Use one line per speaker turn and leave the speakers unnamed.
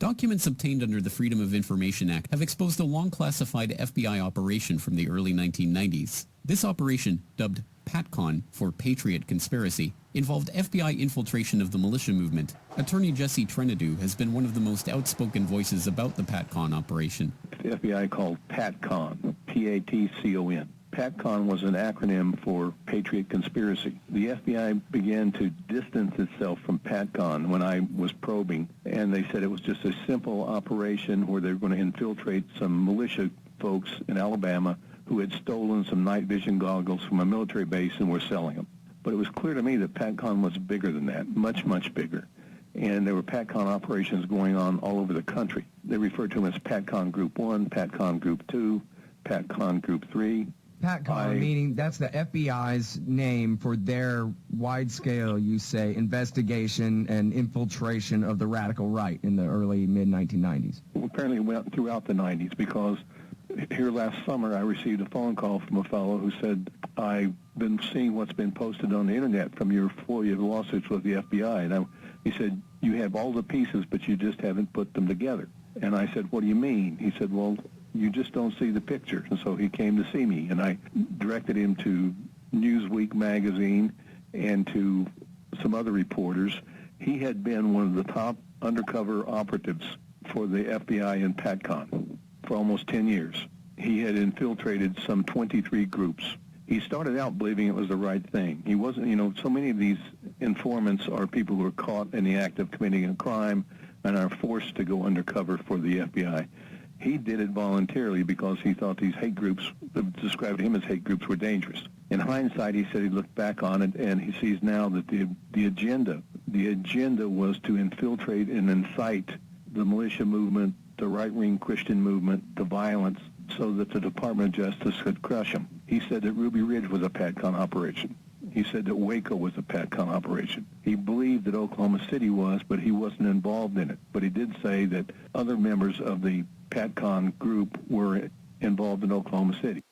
Documents obtained under the Freedom of Information Act have exposed a long-classified FBI operation from the early 1990s. This operation, dubbed PatCon for Patriot Conspiracy, involved FBI infiltration of the militia movement. Attorney Jesse Trenadu has been one of the most outspoken voices about the PatCon operation.
The FBI called PatCon, P-A-T-C-O-N. PatCon was an acronym for Patriot Conspiracy. The FBI began to distance itself from PatCon when I was probing, and they said it was just a simple operation where they were going to infiltrate some militia folks in Alabama who had stolen some night vision goggles from a military base and were selling them. But it was clear to me that PatCon was bigger than that, much, much bigger. And there were PatCon operations going on all over the country. They referred to them as PatCon Group 1, PatCon Group 2, PatCon Group 3.
PatCon, meaning that's the FBI's name for their wide-scale, you say, investigation and infiltration of the radical right in the early, mid-1990s.
Apparently it went throughout the 90s because here last summer I received a phone call from a fellow who said, I've been seeing what's been posted on the Internet from your FOIA lawsuits with the FBI. And he said, you have all the pieces, but you just haven't put them together. And I said, what do you mean? He said, well, you just don't see the picture. And so he came to see me, and I directed him to Newsweek magazine and to some other reporters. He had been one of the top undercover operatives for the FBI in PatCon for almost 10 years. He had infiltrated some 23 groups. He started out believing it was the right thing. He wasn't, so many of these informants are people who are caught in the act of committing a crime and are forced to go undercover for the FBI. He did it voluntarily because he thought these hate groups, described him as hate groups, were dangerous. In hindsight, he said he looked back on it and he sees now that the agenda was to infiltrate and incite the militia movement, the right-wing Christian movement, the violence, so that the Department of Justice could crush them. He said that Ruby Ridge was a PatCon operation. He said that Waco was a PatCon operation. He believed that Oklahoma City was, but he wasn't involved in it. But he did say that other members of the PatCon group were involved in Oklahoma City.